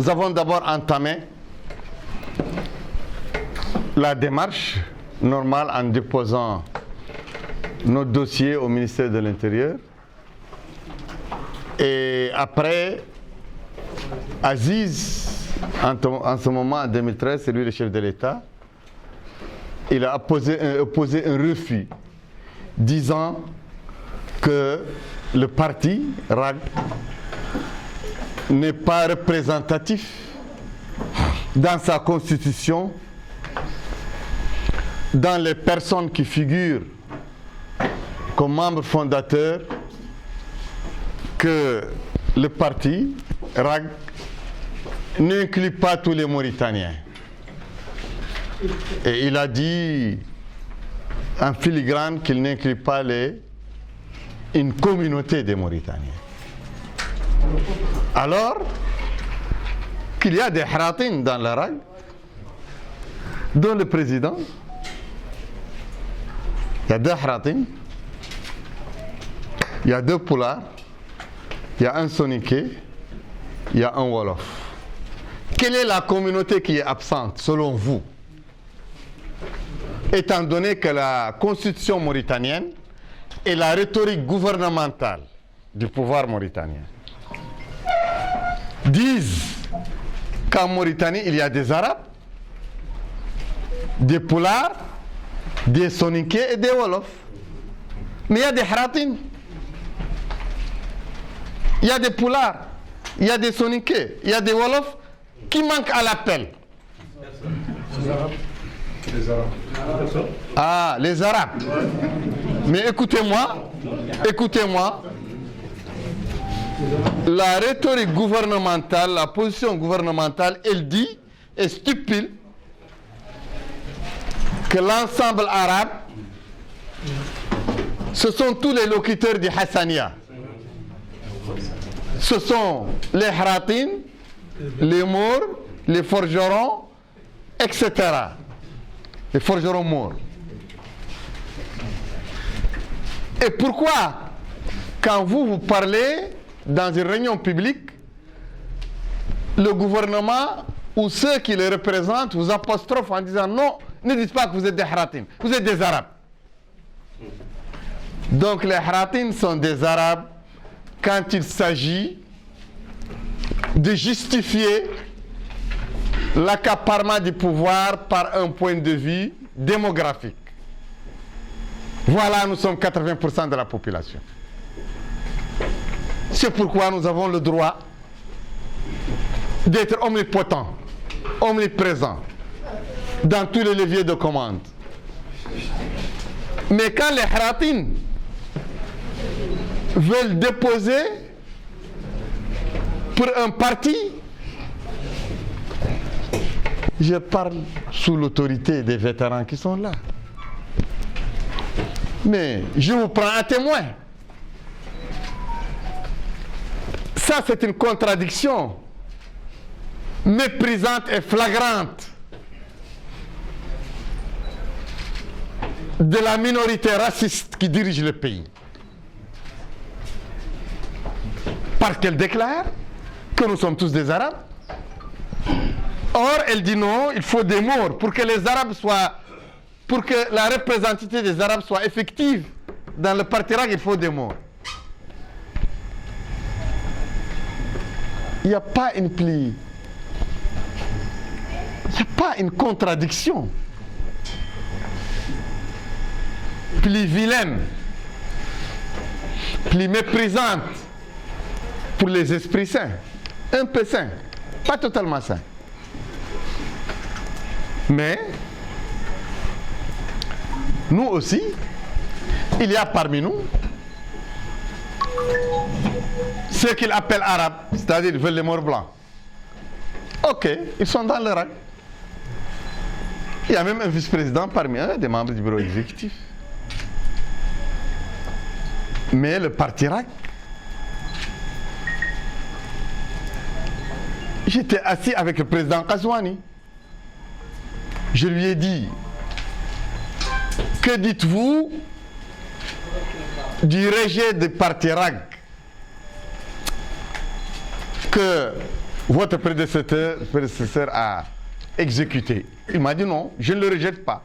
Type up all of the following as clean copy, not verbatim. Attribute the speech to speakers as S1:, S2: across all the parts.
S1: Nous avons d'abord entamé la démarche normale en déposant notre dossier au ministère de l'Intérieur. Et après, Aziz, en ce moment, en 2013, c'est lui le chef de l'État, il a opposé un refus disant que le parti RAG n'est pas représentatif dans sa constitution, dans les personnes qui figurent comme membres fondateurs, que le parti RAG n'inclut pas tous les Mauritaniens. Et il a dit en filigrane qu'il n'inclut pas une communauté des Mauritaniens. Alors qu'il y a des Haratines dans la RAG, dont le président, il y a 2 Haratines, il y a 2 Poulards, il y a un Soninké, il y a un Wolof. Quelle est la communauté qui est absente, selon vous? Étant donné que la constitution mauritanienne et la rhétorique gouvernementale du pouvoir mauritanien disent qu'en Mauritanie, il y a des Arabes, des Poulards, des Soninké et des Wolofs. Mais il y a des Haratines, il y a des Poulards, il y a des Soninké, il y a des Wolofs qui manquent à l'appel.
S2: Les Arabes.
S1: Ah, les Arabes. Mais écoutez-moi, la rhétorique gouvernementale, la position gouvernementale, elle dit et stipule que l'ensemble arabe, ce sont tous les locuteurs du Hassania. Ce sont les Haratines, les Maures, les forgerons, etc. Les forgerons Maures. Et pourquoi, quand vous parlez dans une réunion publique, le gouvernement ou ceux qui le représentent vous apostrophent en disant non, ne dites pas que vous êtes des Haratines, vous êtes des Arabes. Donc les Haratines sont des Arabes quand il s'agit de justifier l'accaparement du pouvoir par un point de vue démographique. Voilà, nous sommes 80% de la population. C'est pourquoi nous avons le droit d'être omnipotents, omniprésents dans tous les leviers de commande. Mais quand les Haratines veulent déposer pour un parti, je parle sous l'autorité des vétérans qui sont là. Mais je vous prends à témoin. Ça, c'est une contradiction méprisante et flagrante de la minorité raciste qui dirige le pays. Parce qu'elle déclare que nous sommes tous des Arabes. Or, elle dit non, il faut des morts pour que les Arabes soient, pour que la représentativité des Arabes soit effective dans le parti RAG, il faut des morts. Il n'y a pas une pli, il n'y a pas une contradiction plus vilaine, plus méprisante pour les esprits sains, un peu sains, pas totalement sains. Mais nous aussi, il y a parmi nous ceux qu'ils appellent arabes, c'est-à-dire ils veulent les morts blancs. Ok, ils sont dans le RAG. Il y a même un vice-président parmi eux, des membres du bureau exécutif. Mais le parti RAG, j'étais assis avec le président Kazouani. Je lui ai dit, que dites-vous du rejet du parti RAG que votre prédécesseur a exécuté. Il m'a dit non, je ne le rejette pas.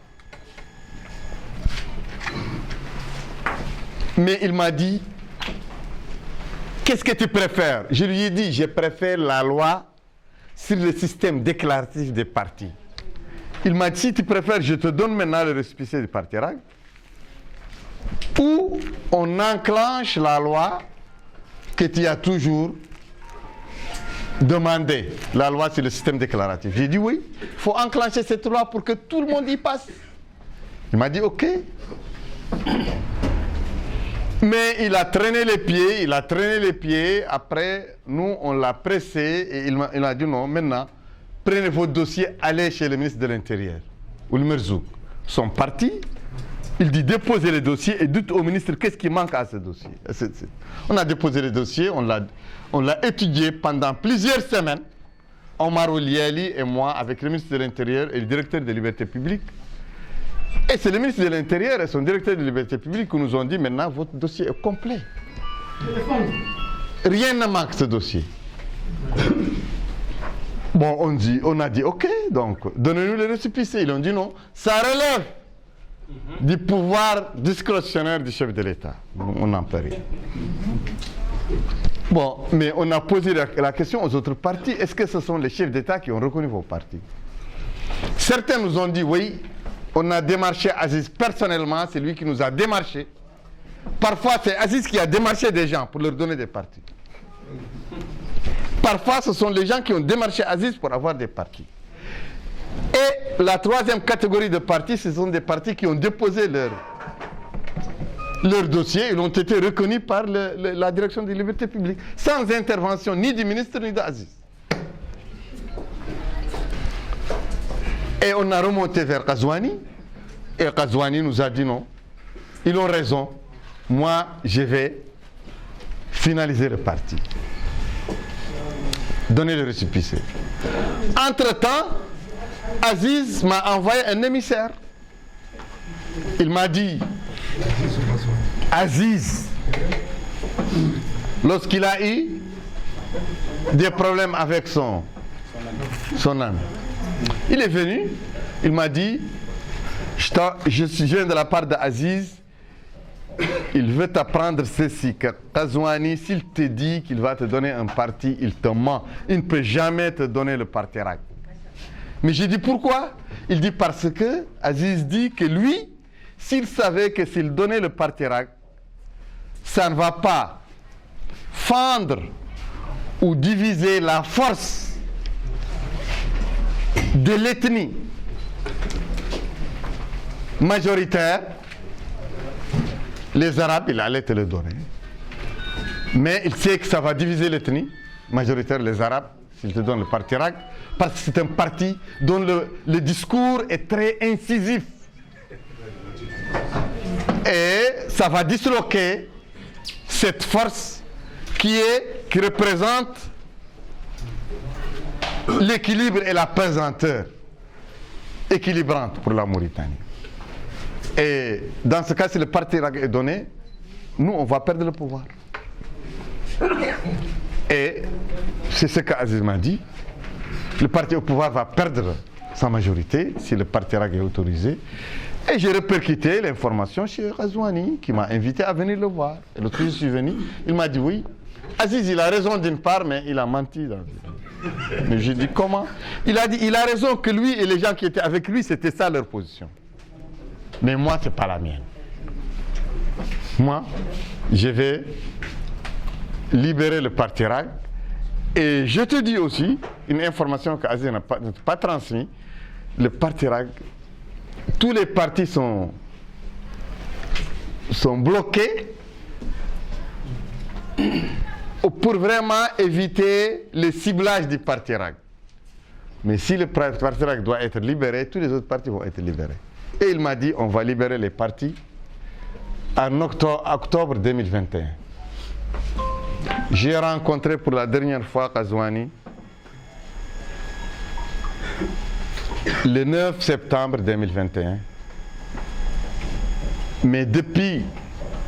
S1: Mais il m'a dit, qu'est-ce que tu préfères? Je lui ai dit, je préfère la loi sur le système déclaratif des partis. Il m'a dit, si tu préfères, je te donne maintenant le récépissé du parti RAC, ou on enclenche la loi que tu as toujours demandé, la loi sur le système déclaratif. J'ai dit oui, il faut enclencher cette loi pour que tout le monde y passe. Il m'a dit ok. Mais il a traîné les pieds, après nous on l'a pressé et il a dit non, maintenant prenez vos dossiers, allez chez le ministre de l'Intérieur, ou le Merzouk. Son parti, il dit déposez les dossiers et dites au ministre qu'est-ce qui manque à ce dossier. On a déposé les dossiers, on l'a étudié pendant plusieurs semaines, Omar Ouliali et moi, avec le ministre de l'Intérieur et le directeur des libertés publiques. Et c'est le ministre de l'Intérieur et son directeur des libertés publiques qui nous ont dit maintenant votre dossier est complet. Rien ne manque ce dossier. Bon, on a dit ok, donc donnez-nous le récépissé. Ils ont dit non, ça relève du pouvoir discrétionnaire du chef de l'État. On n'en peut rien. Bon, mais on a posé la question aux autres partis. Est-ce que ce sont les chefs d'État qui ont reconnu vos partis? Certains nous ont dit oui, on a démarché Aziz personnellement, c'est lui qui nous a démarché. Parfois, c'est Aziz qui a démarché des gens pour leur donner des partis. Parfois, ce sont les gens qui ont démarché Aziz pour avoir des partis. Et la troisième catégorie de partis, ce sont des partis qui ont déposé leur dossier, ils ont été reconnus par la direction des libertés publiques, sans intervention ni du ministre ni d'Aziz. Et on a remonté vers Ghazouani, et Ghazouani nous a dit non, ils ont raison, moi je vais finaliser le parti. Donner le récépissé. Entre-temps, Aziz m'a envoyé un émissaire. Il m'a dit, Aziz, lorsqu'il a eu des problèmes avec son âme, il est venu, il m'a dit, je viens de la part d'Aziz, il veut t'apprendre ceci, que Ghazouani, s'il te dit qu'il va te donner un parti, il te ment. Il ne peut jamais te donner le parti RAC. Mais j'ai dit pourquoi? Il dit parce que Aziz dit que lui, s'il savait que s'il donnait le parti RAC, ça ne va pas fendre ou diviser la force de l'ethnie majoritaire, les Arabes, il allait te le donner. Mais il sait que ça va diviser l'ethnie majoritaire, les Arabes, s'il te donne le parti RAC, parce que c'est un parti dont le discours est très incisif. Et ça va disloquer cette force qui représente l'équilibre et la pesanteur équilibrante pour la Mauritanie. Et dans ce cas, si le parti RAC est donné, nous, on va perdre le pouvoir. Et c'est ce qu'Aziz m'a dit. Le parti au pouvoir va perdre sa majorité si le parti RAC est autorisé. Et j'ai répercuté l'information chez Ghazouani, qui m'a invité à venir le voir. Et l'autre jour, je suis venu, il m'a dit oui. Aziz, il a raison d'une part, mais il a menti. Mais j'ai dit comment? Il a dit, il a raison que lui et les gens qui étaient avec lui, c'était ça leur position. Mais moi, ce n'est pas la mienne. Moi, je vais libérer le parti RAC. Et je te dis aussi, une information qu'Aziz n'a pas transmise, le parti RAC, tous les partis sont bloqués pour vraiment éviter le ciblage du parti RAC. Mais si le parti RAC doit être libéré, tous les autres partis vont être libérés. Et il m'a dit, on va libérer les partis en octobre 2021. J'ai rencontré pour la dernière fois Ghazouani le 9 septembre 2021. Mais depuis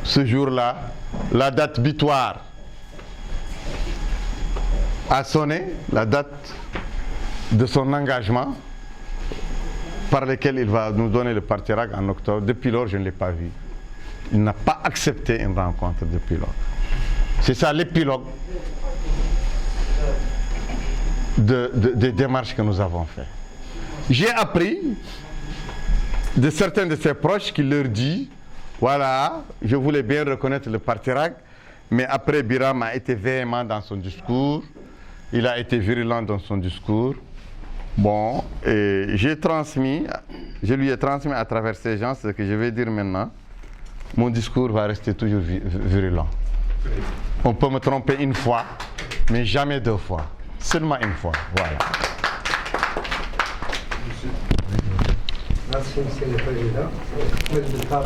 S1: ce jour-là, la date butoir a sonné la date de son engagement par lequel il va nous donner le parti RAC en octobre. Depuis lors, je ne l'ai pas vu. Il n'a pas accepté une rencontre depuis lors. C'est ça l'épilogue des démarches que nous avons faites. J'ai appris de certains de ses proches qui leur dit, voilà, je voulais bien reconnaître le parti RAC, mais après Biram a été véhément dans son discours, il a été virulent dans son discours. Bon, et je lui ai transmis à travers ces gens ce que je vais dire maintenant. Mon discours va rester toujours virulent. On peut me tromper une fois, mais jamais deux fois. Seulement une fois, voilà.
S2: Merci, Monsieur le Président.